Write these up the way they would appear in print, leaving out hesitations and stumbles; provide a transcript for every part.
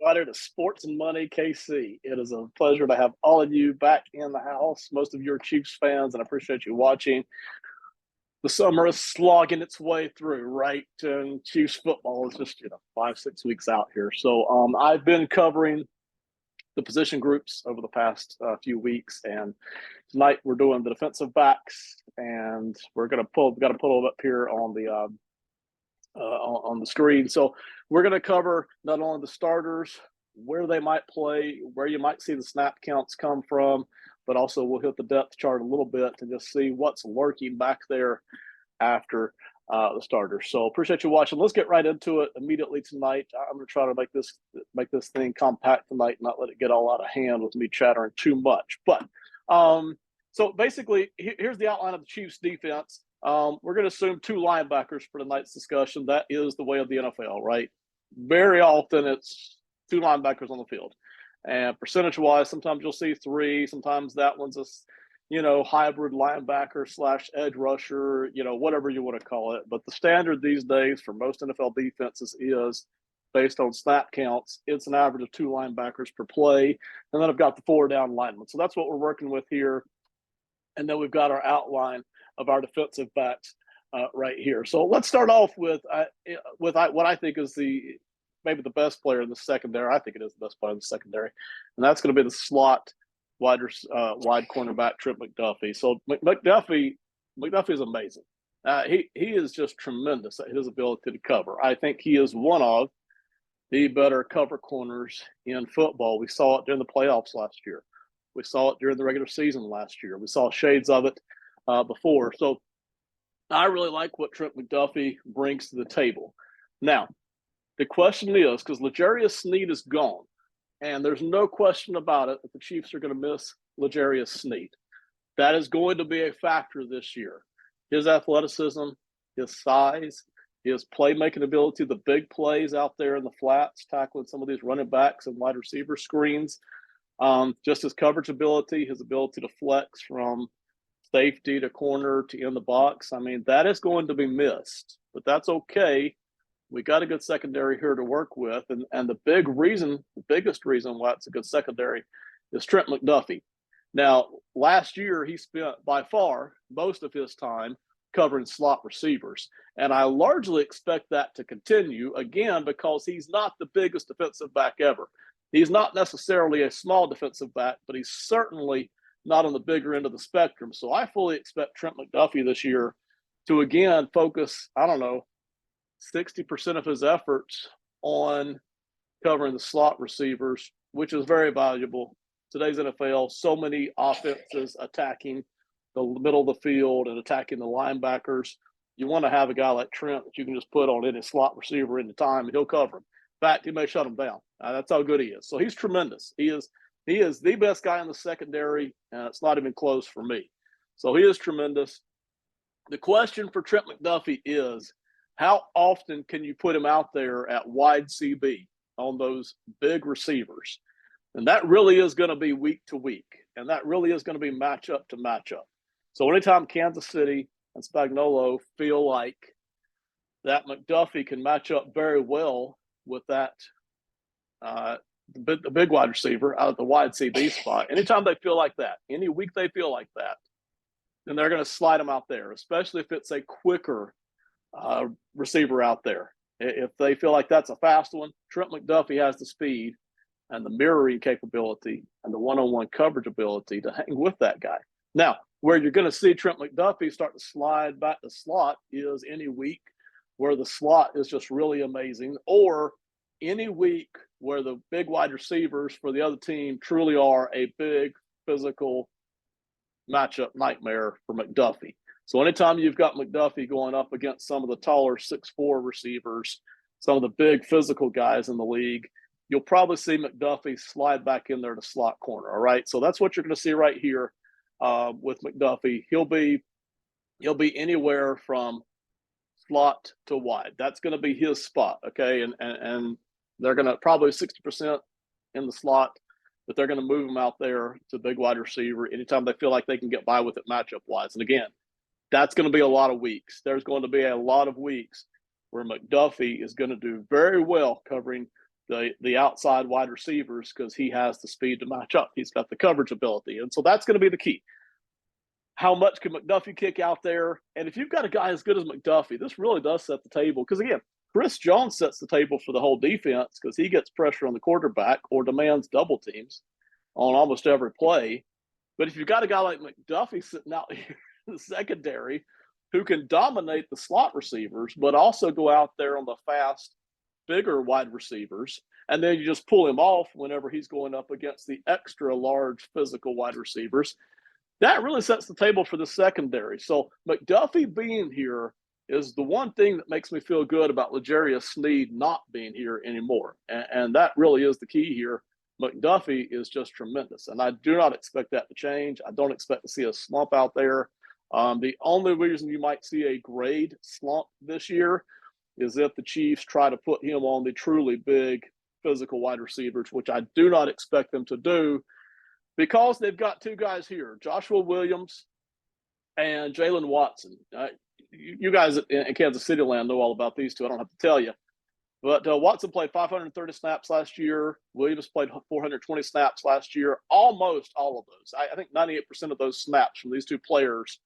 everybody to Sports and Money KC. It is a pleasure to have all of you back in the house. Most of you are Chiefs fans, and I appreciate you watching. The summer is slogging its way through, right? And Chiefs football is just 5-6 weeks out here. So I've been covering the position groups over the past few weeks, and tonight we're doing the defensive backs, and we're got to pull it up here on the screen. So we're going to cover not only the starters, where they might play, where you might see the snap counts come from, but also we'll hit the depth chart a little bit to just see what's lurking back there after the starters. So appreciate you watching. Let's get right into it immediately tonight. I'm going to try to make this thing compact tonight, not let it get all out of hand with me chattering too much. But so basically, here's the outline of the Chiefs defense. We're going to assume two linebackers for tonight's discussion. That is the way of the NFL, right? Very often it's two linebackers on the field. And percentage-wise, sometimes you'll see three. Sometimes that one's a, hybrid linebacker / edge rusher, whatever you want to call it. But the standard these days for most NFL defenses is based on snap counts. It's an average of two linebackers per play. And then I've got the 4 down linemen. So that's what we're working with here. And then we've got our outline of our defensive backs right here. So let's start off with what I think is maybe the best player in the secondary. I think it is the best player in the secondary, and that's going to be the slot wide cornerback Trent McDuffie. So McDuffie is amazing. He is just tremendous at his ability to cover. I think he is one of the better cover corners in football. We saw it during the playoffs last year. We saw it during the regular season last year. We saw shades of it before. So I really like what Trent McDuffie brings to the table. Now, the question is, because L'Jarius Sneed is gone, and there's no question about it that the Chiefs are going to miss L'Jarius Sneed. That is going to be a factor this year. His athleticism, his size, his playmaking ability, the big plays out there in the flats, tackling some of these running backs and wide receiver screens, just his coverage ability, his ability to flex from safety to corner to in the box. I mean, that is going to be missed, but that's okay. We got a good secondary here to work with. And the biggest reason why it's a good secondary is Trent McDuffie. Now, last year, he spent by far most of his time covering slot receivers. And I largely expect that to continue, again, because he's not the biggest defensive back ever. He's not necessarily a small defensive back, but he's certainly not on the bigger end of the spectrum. So I fully expect Trent McDuffie this year to, again, focus, 60% of his efforts on covering the slot receivers, which is very valuable. Today's NFL, so many offenses attacking the middle of the field and attacking the linebackers. You want to have a guy like Trent that you can just put on any slot receiver in the time, and he'll cover him. In fact, he may shut him down. That's how good he is. So he's tremendous. He is the best guy in the secondary, and it's not even close for me. So he is tremendous. The question for Trent McDuffie is, how often can you put him out there at wide CB on those big receivers? And that really is going to be week to week, and that really is going to be matchup to matchup. So anytime Kansas City and Spagnuolo feel like that McDuffie can match up very well with that the big wide receiver out of the wide CB spot, anytime they feel like that, any week they feel like that, then they're going to slide him out there, especially if it's a quicker receiver out there. If they feel like that's a fast one, Trent McDuffie has the speed and the mirroring capability and the one-on-one coverage ability to hang with that guy. Now, where you're going to see Trent McDuffie start to slide back to slot is any week where the slot is just really amazing, or any week where the big wide receivers for the other team truly are a big physical matchup nightmare for McDuffie. So anytime you've got McDuffie going up against some of the taller 6'4" receivers, some of the big physical guys in the league, you'll probably see McDuffie slide back in there to slot corner. All right. So that's what you're going to see right here with McDuffie. He'll be anywhere from slot to wide. That's going to be his spot. Okay. And they're going to probably 60% in the slot, but they're going to move him out there to big wide receiver anytime they feel like they can get by with it matchup wise. And again, that's going to be a lot of weeks. There's going to be a lot of weeks where McDuffie is going to do very well covering the outside wide receivers because he has the speed to match up. He's got the coverage ability. And so that's going to be the key. How much can McDuffie kick out there? And if you've got a guy as good as McDuffie, this really does set the table. Because again, Chris Jones sets the table for the whole defense because he gets pressure on the quarterback or demands double teams on almost every play. But if you've got a guy like McDuffie sitting out here in the secondary who can dominate the slot receivers, but also go out there on the fast, bigger wide receivers, and then you just pull him off whenever he's going up against the extra large physical wide receivers, that really sets the table for the secondary. So McDuffie being here is the one thing that makes me feel good about L'Jarius Sneed not being here anymore. And that really is the key here. McDuffie is just tremendous, and I do not expect that to change. I don't expect to see a slump out there. The only reason you might see a grade slump this year is if the Chiefs try to put him on the truly big physical wide receivers, which I do not expect them to do because they've got two guys here, Joshua Williams and Jaylen Watson. You guys in Kansas City land know all about these two. I don't have to tell you. But Watson played 530 snaps last year. Williams played 420 snaps last year. Almost all of those. I think 98% of those snaps from these two players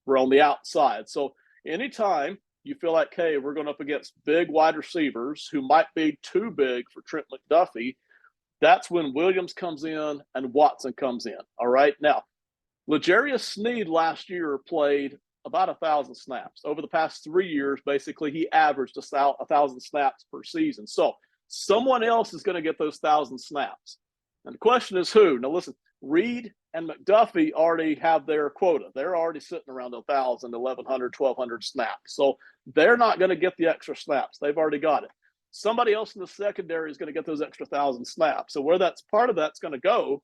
were on the outside. So anytime you feel like, hey, we're going up against big wide receivers who might be too big for Trent McDuffie, that's when Williams comes in and Watson comes in. All right. Now, L'Jarius Sneed last year played about 1,000 snaps. Over the past 3 years, basically, he averaged 1,000 snaps per season. So someone else is going to get those 1,000 snaps. And the question is who? Now, listen, Reed and McDuffie already have their quota. They're already sitting around 1,000, 1,100, 1,200 snaps. So they're not going to get the extra snaps. They've already got it. Somebody else in the secondary is going to get those extra 1,000 snaps. So where that's part of that's going to go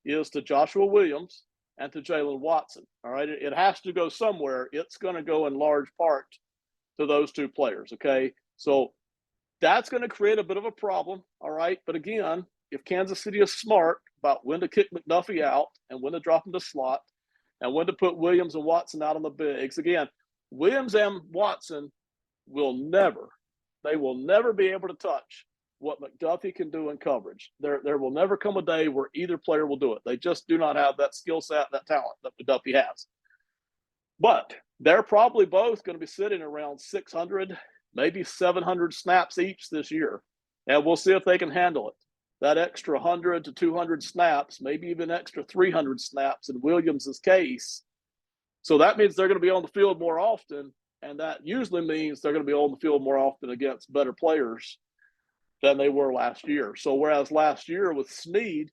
is to Joshua Williams and to Jaylen Watson. All right. It has to go somewhere. It's going to go in large part to those two players. Okay. So that's going to create a bit of a problem. All right. But again, if Kansas City is smart about when to kick McDuffie out and when to drop him to slot and when to put Williams and Watson out on the bigs, again, Williams and Watson will never be able to touch what McDuffie can do in coverage. There will never come a day where either player will do it. They just do not have that skill set, that talent that McDuffie has. But they're probably both going to be sitting around 600, maybe 700 snaps each this year. And we'll see if they can handle it. That extra 100 to 200 snaps, maybe even extra 300 snaps in Williams' case. So that means they're going to be on the field more often. And that usually means they're going to be on the field more often against better players than they were last year. So whereas last year with Sneed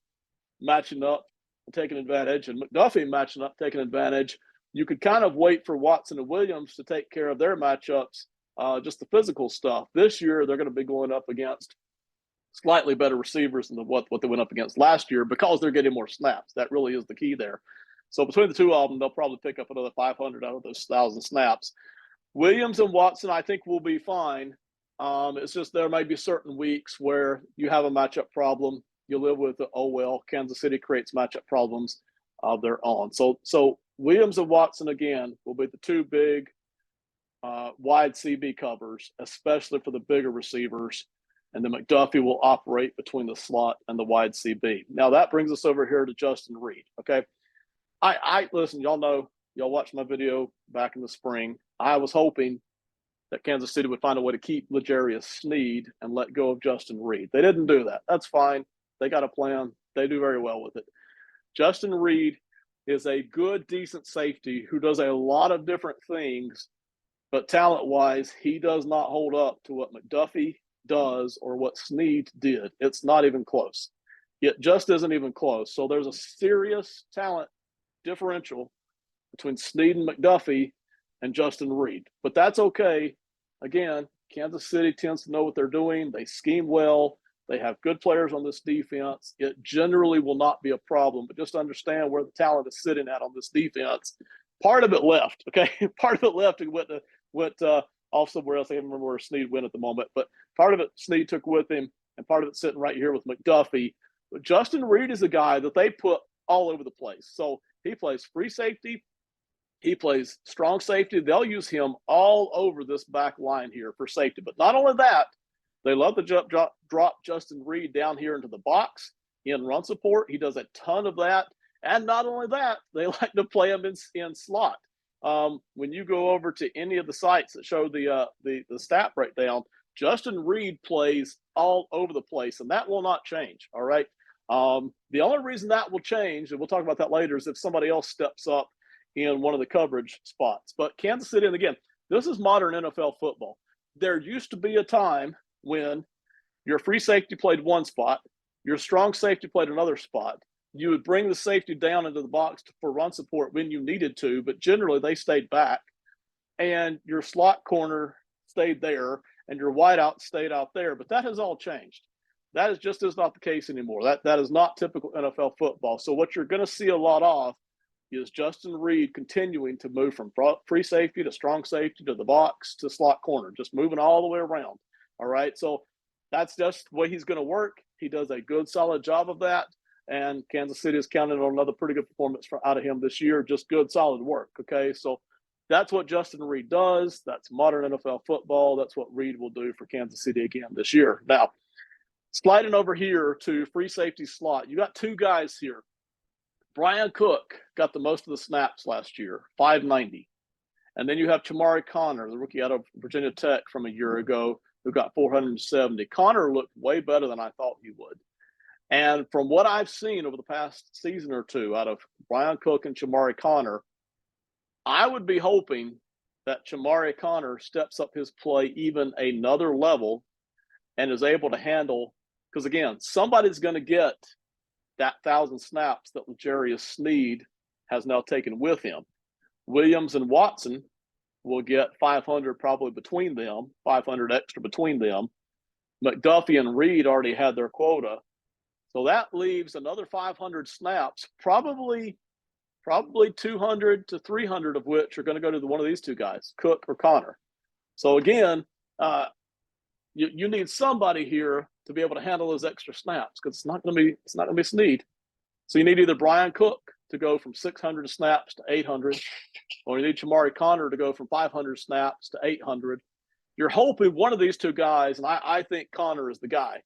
matching up and taking advantage and McDuffie matching up, taking advantage, you could kind of wait for Watson and Williams to take care of their matchups, just the physical stuff. This year, they're going to be going up against slightly better receivers than what they went up against last year because they're getting more snaps. That really is the key there. So between the two of them, they'll probably pick up another 500 out of those 1,000 snaps. Williams and Watson, I think, will be fine. It's just there may be certain weeks where you have a matchup problem. You live with the, oh, well, Kansas City creates matchup problems of their own. So Williams and Watson, again, will be the two big wide CB covers, especially for the bigger receivers. And then McDuffie will operate between the slot and the wide CB. Now, that brings us over here to Justin Reed, okay? I listen, y'all know, y'all watched my video back in the spring. I was hoping that Kansas City would find a way to keep L'Jarius Sneed and let go of Justin Reed. They didn't do that. That's fine. They got a plan. They do very well with it. Justin Reed is a good, decent safety who does a lot of different things, but talent-wise, he does not hold up to what McDuffie does or what Sneed did. It's not even close. It just isn't even close. So there's a serious talent differential between Sneed and McDuffie and Justin Reed. But that's okay. Again, Kansas City tends to know what they're doing. They scheme well. They have good players on this defense. It generally will not be a problem, but just understand where the talent is sitting at on this defense. Part of it left, okay? Part of it left and went off somewhere else. I can't remember where Sneed went at the moment, but part of it Sneed took with him, and part of it sitting right here with McDuffie. But Justin Reed is a guy that they put all over the place. So he plays free safety. He plays strong safety. They'll use him all over this back line here for safety. But not only that, they love the drop drop Justin Reid down here into the box in run support. He does a ton of that. And not only that, they like to play him in slot. When you go over to any of the sites that show the stat breakdown, Justin Reid plays all over the place, and that will not change. All right. The only reason that will change, and we'll talk about that later, is if somebody else steps up in one of the coverage spots. But Kansas City, and again, this is modern NFL football. There used to be a time when your free safety played one spot, your strong safety played another spot. You would bring the safety down into the box for run support when you needed to, but generally they stayed back. And your slot corner stayed there, and your wideout stayed out there. But that has all changed. That is not the case anymore. That is not typical NFL football. So what you're going to see a lot of is Justin Reid continuing to move from free safety to strong safety to the box to slot corner, just moving all the way around. All right. So that's just the way he's going to work. He does a good, solid job of that. And Kansas City is counting on another pretty good performance out of him this year. Just good, solid work. Okay. So that's what Justin Reid does. That's modern NFL football. That's what Reid will do for Kansas City again this year. Now, sliding over here to free safety slot, you got two guys here. Brian Cook got the most of the snaps last year, 590. And then you have Chamari Connor, the rookie out of Virginia Tech from a year ago, who got 470. Connor looked way better than I thought he would. And from what I've seen over the past season or two out of Brian Cook and Chamari Connor, I would be hoping that Chamari Connor steps up his play even another level and is able to handle, because again, somebody's going to get that 1,000 snaps that L'Jarius Sneed has now taken with him. Williams and Watson will get 500 probably between them, 500 extra between them. McDuffie and Reed already had their quota. So that leaves another 500 snaps, probably 200 to 300 of which are going to go to one of these two guys, Cook or Connor. So again, you need somebody here to be able to handle those extra snaps, because it's not going to be Sneed. So you need either Brian Cook to go from 600 snaps to 800, or you need Chamari Connor to go from 500 snaps to 800. You're hoping one of these two guys, and I think Connor is the guy.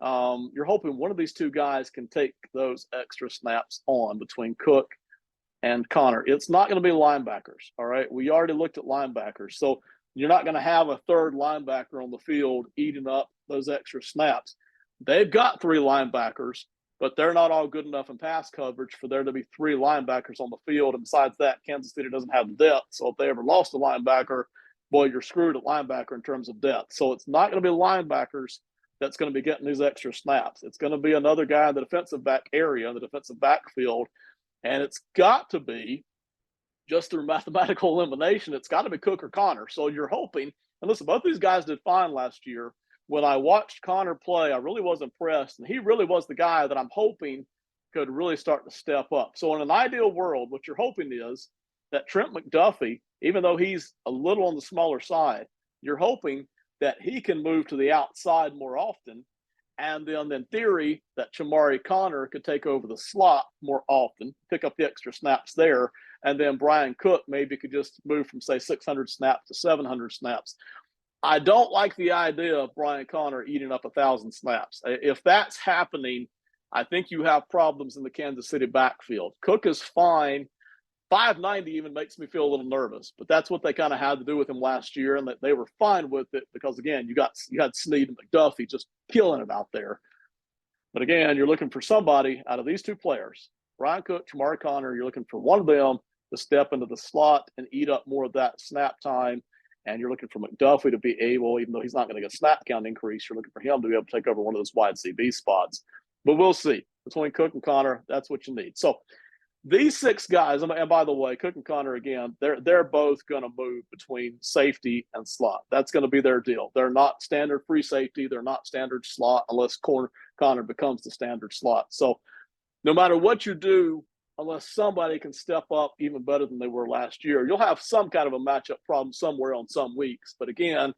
You're hoping one of these two guys can take those extra snaps on between Cook and Connor. It's not going to be linebackers. All right. We already looked at linebackers. So you're not going to have a third linebacker on the field eating up those extra snaps. They've got three linebackers, but they're not all good enough in pass coverage for there to be three linebackers on the field. And besides that, Kansas City doesn't have the depth. So if they ever lost a linebacker, boy, you're screwed at linebacker in terms of depth. So it's not going to be linebackers that's going to be getting these extra snaps. It's going to be another guy in the defensive back area, the defensive backfield. And it's got to be, just through mathematical elimination, it's got to be Cook or Connor. So you're hoping, and listen, both these guys did fine last year. When I watched Connor play, I really was impressed. And he really was the guy that I'm hoping could really start to step up. So in an ideal world, what you're hoping is that Trent McDuffie, even though he's a little on the smaller side, you're hoping that he can move to the outside more often. And then in theory, that Chamari Connor could take over the slot more often, pick up the extra snaps there. And then Brian Cook maybe could just move from, say, 600 snaps to 700 snaps. I don't like the idea of Brian Connor eating up 1,000 snaps. If that's happening, I think you have problems in the Kansas City backfield. Cook is fine. 590 even makes me feel a little nervous, but that's what they kind of had to do with him last year, and that they were fine with it because, again, you had Sneed and McDuffie just killing it out there. But again, you're looking for somebody out of these two players, Brian Cook, Chamari Connor. You're looking for one of them to step into the slot and eat up more of that snap time. And you're looking for McDuffie to be able, even though he's not going to get a snap count increase, you're looking for him to be able to take over one of those wide CB spots. But we'll see. Between Cook and Connor, that's what you need. So these six guys, and by the way, Cook and Connor, again, they're both going to move between safety and slot. That's going to be their deal. They're not standard free safety. They're not standard slot unless Connor becomes the standard slot. So no matter what you do, unless somebody can step up even better than they were last year, you'll have some kind of a matchup problem somewhere on some weeks. But again,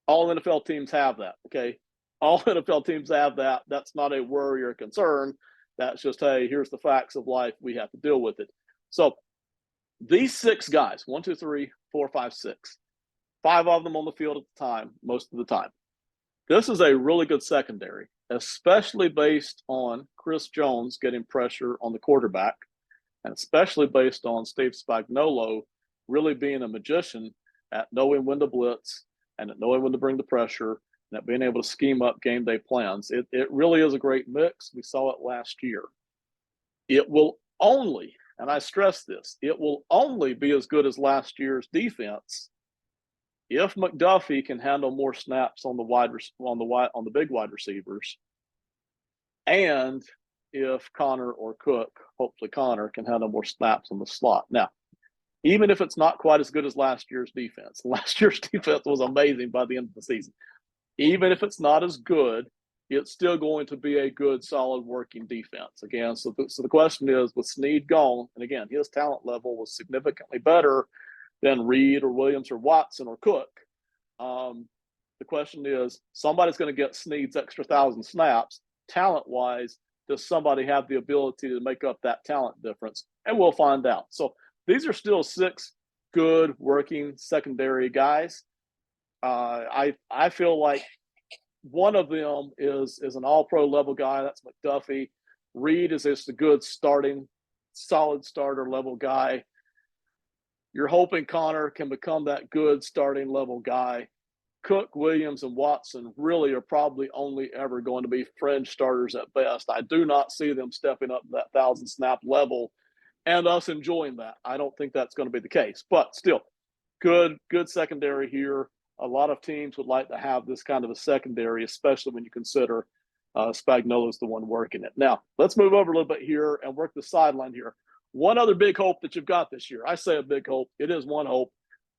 all NFL teams have that, okay? All NFL teams have that. That's not a worry or a concern. That's just, hey, here's the facts of life. We have to deal with it. So these six guys, 1, 2, 3, 4, 5, 6, 5 of them on the field at the time, most of the time. This is a really good secondary, especially based on Chris Jones getting pressure on the quarterback, and especially based on Steve Spagnuolo really being a magician at knowing when to blitz and at knowing when to bring the pressure and at being able to scheme up game day plans. It really is a great mix. We saw it last year. It will only, and I stress this, it will only be as good as last year's defense if McDuffie can handle more snaps on the big wide receivers, and if Connor or Cook, hopefully Connor, can handle more snaps on the slot. Now, even if it's not quite as good as last year's defense was amazing by the end of the season. Even if it's not as good, it's still going to be a good, solid working defense. Again, so the question is, with Snead gone, and again, his talent level was significantly better than Reed or Williams or Watson or Cook. The question is, somebody's going to get Snead's extra 1,000 snaps. Talent-wise, does somebody have the ability to make up that talent difference? And we'll find out. So these are still 6 good working secondary guys. I feel like one of them is an all-pro level guy. That's McDuffie. Reed is just a good starting, solid starter level guy. You're hoping Connor can become that good starting level guy. Cook, Williams, and Watson really are probably only ever going to be fringe starters at best. I do not see them stepping up to that 1,000 snap level and us enjoying that. I don't think that's going to be the case. But still, good secondary here. A lot of teams would like to have this kind of a secondary, especially when you consider Spagnuolo's the one working it. Now, let's move over a little bit here and work the sideline here. One other big hope that you've got this year, I say a big hope, it is one hope,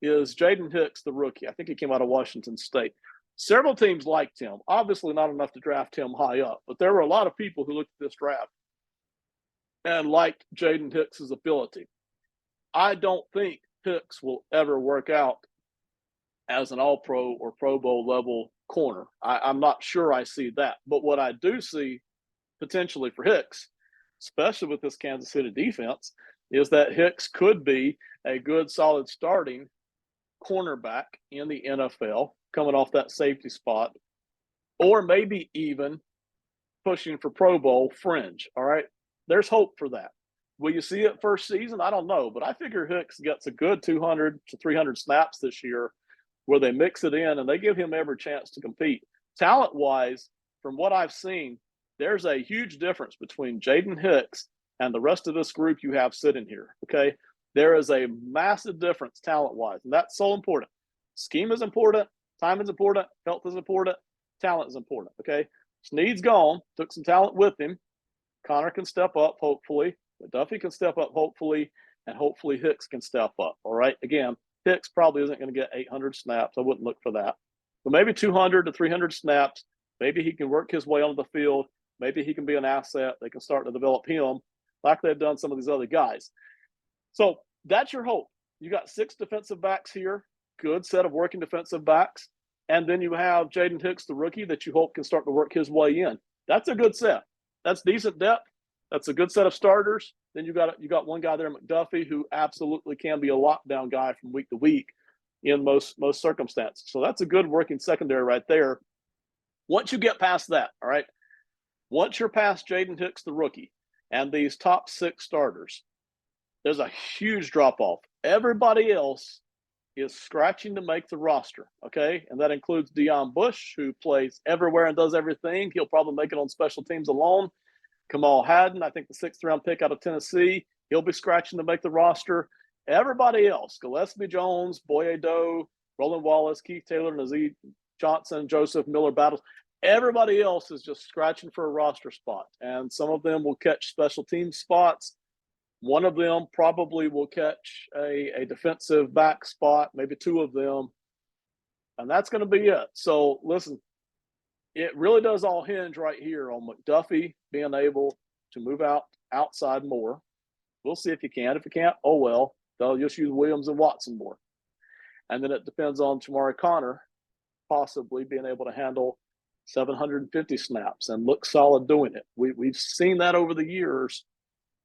is Jaden Hicks, the rookie. I think he came out of Washington State. Several teams liked him. Obviously not enough to draft him high up, but there were a lot of people who looked at this draft and liked Jaden Hicks' ability. I don't think Hicks will ever work out as an all-pro or Pro Bowl level corner. I'm not sure I see that. But what I do see potentially for Hicks, especially with this Kansas City defense, is that Hicks could be a good, solid starting cornerback in the NFL coming off that safety spot, or maybe even pushing for Pro Bowl fringe. All right. There's hope for that. Will you see it first season? I don't know, but I figure Hicks gets a good 200 to 300 snaps this year where they mix it in and they give him every chance to compete. Talent-wise, from what I've seen, there's a huge difference between Jaden Hicks and the rest of this group you have sitting here, okay? There is a massive difference talent-wise, and that's so important. Scheme is important, time is important, health is important, talent is important, okay? Snead's gone, took some talent with him. Connor can step up, hopefully. Duffy can step up, hopefully, and hopefully Hicks can step up, all right? Again, Hicks probably isn't going to get 800 snaps. I wouldn't look for that. But maybe 200 to 300 snaps. Maybe he can work his way onto the field. Maybe he can be an asset. They can start to develop him like they've done some of these other guys. So that's your hope. You got 6 defensive backs here, good set of working defensive backs. And then you have Jaden Hicks, the rookie, that you hope can start to work his way in. That's a good set. That's decent depth. That's a good set of starters. Then you got one guy there, McDuffie, who absolutely can be a lockdown guy from week to week in most circumstances. So that's a good working secondary right there. Once you get past that, all right, once you're past Jaden Hicks, the rookie, and these top 6 starters, there's a huge drop-off. Everybody else is scratching to make the roster, okay? And that includes Deion Bush, who plays everywhere and does everything. He'll probably make it on special teams alone. Kamal Hadden, I think the 6th-round pick out of Tennessee, he'll be scratching to make the roster. Everybody else, Gillespie Jones, Boye Doe, Roland Wallace, Keith Taylor, Nazeed Johnson, Joseph Miller Battles, everybody else is just scratching for a roster spot. And some of them will catch special team spots. One of them probably will catch a defensive back spot, maybe 2 of them. And that's going to be it. So, listen, it really does all hinge right here on McDuffie being able to move outside more. We'll see if he can. If he can't, oh well. They'll just use Williams and Watson more. And then it depends on Tamari Connor possibly being able to handle 750 snaps and look solid doing it. We've seen that over the years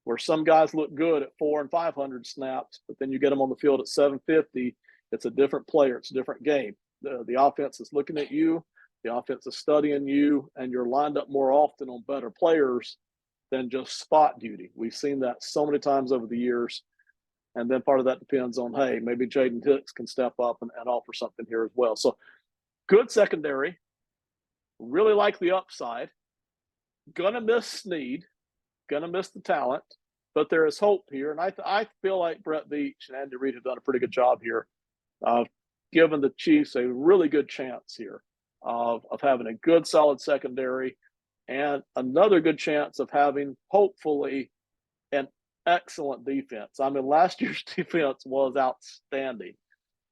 where some guys look good at 400 and 500 snaps, but then you get them on the field at 750. It's a different player. It's a different game. The offense is looking at you. The offense is studying you, and you're lined up more often on better players than just spot duty. We've seen that so many times over the years. And then part of that depends on, hey, maybe Jaden Hicks can step up and offer something here as well. So good secondary. Really like the upside. Gonna miss Snead. Gonna miss the talent. But there is hope here. And I feel like Brett Veach and Andy Reid have done a pretty good job here of giving the Chiefs a really good chance here of having a good, solid secondary and another good chance of having, hopefully, an excellent defense. I mean, last year's defense was outstanding.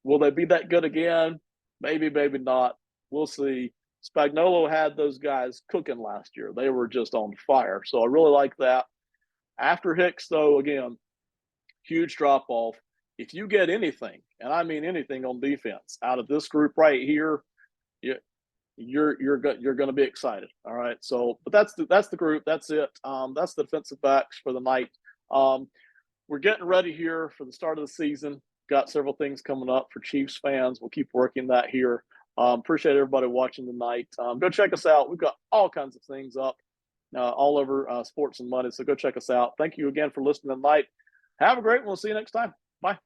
Will they be that good again? Maybe, maybe not. We'll see. Spagnuolo had those guys cooking last year. They were just on fire. So I really like that. After Hicks, though, again, huge drop off. If you get anything, and I mean anything on defense out of this group right here, you're going to be excited. All right. So, but that's the group. That's it. That's the defensive backs for the night. We're getting ready here for the start of the season. Got several things coming up for Chiefs fans. We'll keep working that here. Appreciate everybody watching tonight. Go check us out. We've got all kinds of things up all over Sports and Money. So go check us out. Thank you again for listening tonight. Have a great one. We'll see you next time. Bye.